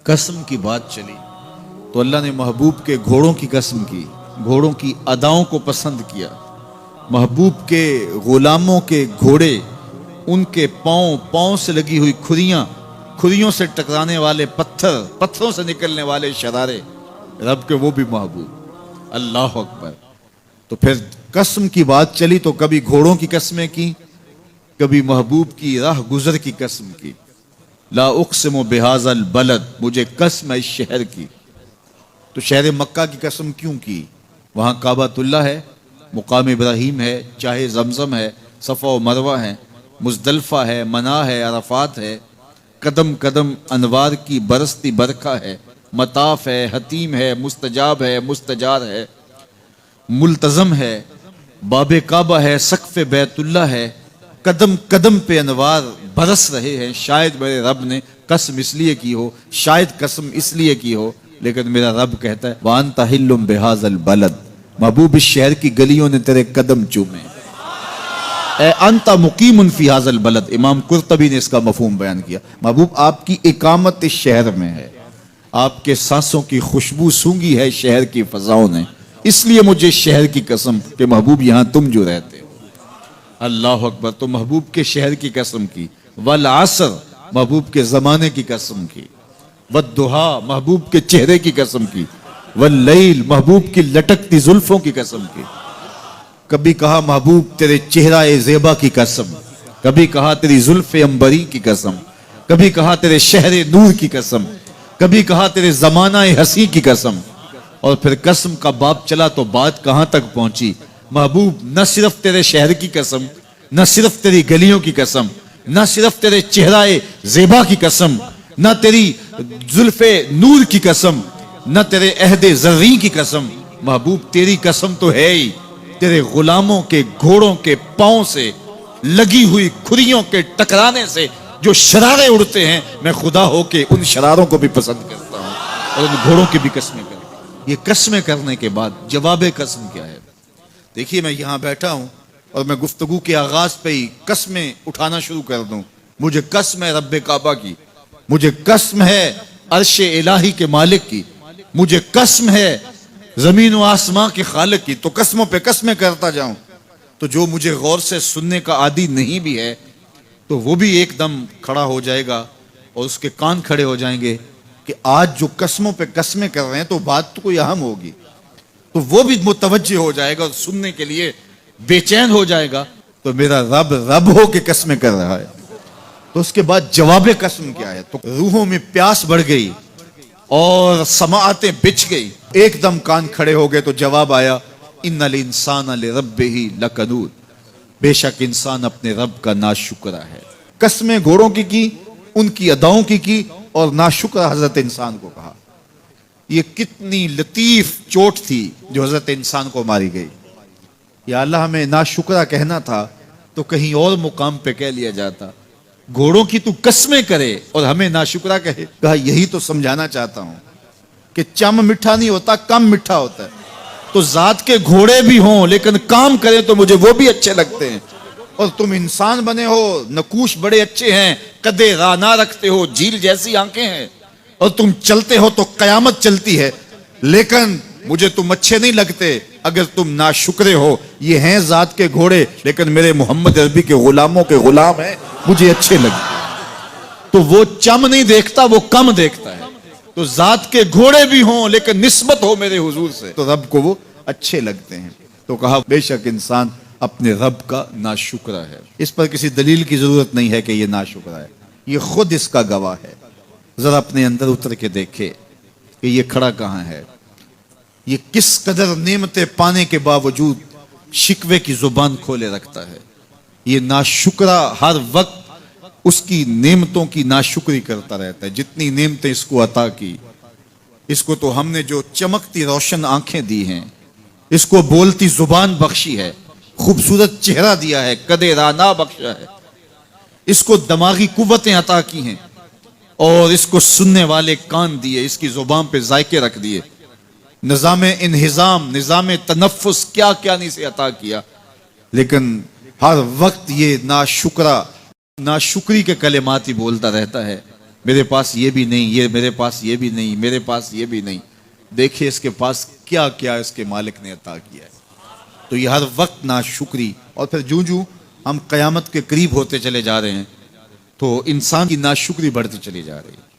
قسم کی بات چلی تو اللہ نے محبوب کے گھوڑوں کی قسم کی، گھوڑوں کی اداؤں کو پسند کیا۔ محبوب کے غلاموں کے گھوڑے، ان کے پاؤں سے لگی ہوئی کھریوں سے ٹکرانے والے پتھروں سے نکلنے والے شرارے، رب کے وہ بھی محبوب۔ اللہ اکبر۔ تو پھر قسم کی بات چلی تو کبھی گھوڑوں کی قسمیں کی، کبھی محبوب کی راہ گزر کی قسم کی۔ لا اقسم بہذا البلد، مجھے قسم ہے اس شہر کی۔ تو شہر مکہ کی قسم کیوں کی؟ وہاں کعبۃ اللہ ہے، مقام ابراہیم ہے، چاہے زمزم ہے، صفا و مروہ ہے، مزدلفہ ہے، منا ہے، عرفات ہے، قدم قدم انوار کی برستی برکھا ہے، مطاف ہے، حتیم ہے، مستجاب ہے، مستجار ہے، ملتزم ہے، باب کعبہ ہے، سقف بیت اللہ ہے، قدم قدم پہ انوار برس رہے ہیں۔ شاید میرے رب نے قسم اس لیے کی ہو، شاید قسم اس لیے کی ہو، لیکن میرا رب کہتا ہے وَأَنْتَ حِلٌّ بِهَذَا الْبَلَدِ، محبوب اس شہر کی گلیوں نے تیرے قدم چومے۔ اے انت مقیم فی هذا البلد، امام قرطبی نے اس کا مفہوم بیان کیا۔ محبوب آپ کی اقامت اس شہر میں ہے، آپ کے سانسوں کی خوشبو سونگھی ہے شہر کی فضاؤں نے، اس لیے مجھے شہر کی قسم کہ محبوب یہاں تم جو رہتے ہو۔ اللہ اکبر۔ تو محبوب کے شہر کی قسم کی، والعصر، محبوب کے زمانے کی قسم کی، والضحیٰ، محبوب کے چہرے کی قسم کی، واللیل، محبوب کی لٹکتی زلفوں کی قسم کی۔ کبھی کہا محبوب تیرے چہرہ زیبا کی قسم، کبھی کہا تیری زلف عنبری کی قسم، کبھی کہا تیرے شہر نور کی قسم، کبھی کہا تیرے زمانہ حسین کی قسم۔ اور پھر قسم کا باب چلا تو بات کہاں تک پہنچی؟ محبوب نہ صرف تیرے شہر کی قسم، نہ صرف تیری گلیوں کی قسم، نہ صرف تیرے چہرہ زیبا کی قسم، نہ تیری زلف نور کی قسم، نہ تیرے عہد زریں کی قسم، محبوب تیری قسم تو ہے ہی تیرے غلاموں کے گھوڑوں کے پاؤں سے لگی ہوئی کھریوں کے ٹکرانے سے جو شرارے اڑتے ہیں، میں خدا ہو کے ان شراروں کو بھی پسند کرتا ہوں اور ان گھوڑوں کی بھی قسمیں کرتا ہوں۔ یہ قسمیں کرنے کے بعد جواب قسم کیا ہے؟ دیکھیے میں یہاں بیٹھا ہوں اور میں گفتگو کے آغاز پہ ہی قسمیں اٹھانا شروع کر دوں۔ مجھے قسم ہے رب کعبہ کی، مجھے قسم ہے عرش الہی کے مالک کی، مجھے قسم ہے زمین و آسمان کے خالق کی، تو قسموں پہ قسمیں کرتا جاؤں تو جو مجھے غور سے سننے کا عادی نہیں بھی ہے تو وہ بھی ایک دم کھڑا ہو جائے گا اور اس کے کان کھڑے ہو جائیں گے کہ آج جو قسموں پہ قسمیں کر رہے ہیں تو بات تو کوئی اہم ہوگی، تو وہ بھی متوجہ ہو جائے گا اور سننے کے لیے بے چین ہو جائے گا۔ تو میرا رب ہو کے قسمیں کر رہا ہے، تو اس کے بعد جواب قسم کیا ہے؟ تو روحوں میں پیاس بڑھ گئی اور سماعتیں بچھ گئی، ایک دم کان کھڑے ہو گئے تو جواب آیا ان الانسان لربہ لکنود، بے شک انسان اپنے رب کا ناشکرا ہے۔ قسمیں گھوڑوں کی ان کی اداؤں کی اور ناشکرا حضرت انسان کو کہا۔ یہ کتنی لطیف چوٹ تھی جو حضرت انسان کو ماری گئی۔ یا اللہ ہمیں ناشکرا کہنا تھا تو کہیں اور مقام پہ کہہ لیا جاتا، گھوڑوں کی تو قسمیں کرے اور ہمیں ناشکرا کہے۔ کہا یہی تو سمجھانا چاہتا ہوں کہ چم میٹھا نہیں ہوتا، کم میٹھا ہوتا ہے۔ تو ذات کے گھوڑے بھی ہوں لیکن کام کریں تو مجھے وہ بھی اچھے لگتے ہیں، اور تم انسان بنے ہو، نقوش بڑے اچھے ہیں، قدے رانا رکھتے ہو، جھیل جیسی آنکھیں ہیں، اور تم چلتے ہو تو قیامت چلتی ہے، لیکن مجھے تم اچھے نہیں لگتے اگر تم ناشکرے ہو۔ یہ ہیں ذات کے گھوڑے لیکن میرے محمد عربی کے غلاموں کے غلام ہیں، مجھے اچھے لگتے۔ تو وہ چم نہیں دیکھتا، وہ کم دیکھتا ہے۔ تو ذات کے گھوڑے بھی ہوں لیکن نسبت ہو میرے حضور سے تو رب کو وہ اچھے لگتے ہیں۔ تو کہا بے شک انسان اپنے رب کا ناشکرا ہے۔ اس پر کسی دلیل کی ضرورت نہیں ہے کہ یہ ناشکرا ہے، یہ خود اس کا گواہ ہے۔ ذرا اپنے اندر اتر کے دیکھے کہ یہ کھڑا کہاں ہے، یہ کس قدر نعمتیں پانے کے باوجود شکوے کی زبان کھولے رکھتا ہے۔ یہ ناشکرا ہر وقت اس کی نعمتوں کی ناشکری کرتا رہتا ہے۔ جتنی نعمتیں اس کو عطا کی، اس کو تو ہم نے جو چمکتی روشن آنکھیں دی ہیں، اس کو بولتی زبان بخشی ہے، خوبصورت چہرہ دیا ہے، قد رانا بخشا ہے، اس کو دماغی قوتیں عطا کی ہیں، اور اس کو سننے والے کان دیے، اس کی زبان پہ ذائقے رکھ دیے، نظام انہضام، نظام تنفس، کیا کیا نہیں سے عطا کیا، لیکن ہر وقت یہ ناشکری کے کلمات ہی بولتا رہتا ہے۔ میرے پاس یہ بھی نہیں، یہ میرے پاس یہ بھی نہیں، میرے پاس یہ بھی نہیں. دیکھیں اس کے پاس کیا کیا اس کے مالک نے عطا کیا ہے. تو یہ ہر وقت ناشکری. اور پھر جوں جوں ہم قیامت کے قریب ہوتے چلے جا رہے ہیں تو انسان کی ناشکری بڑھتی چلی جا رہی ہے.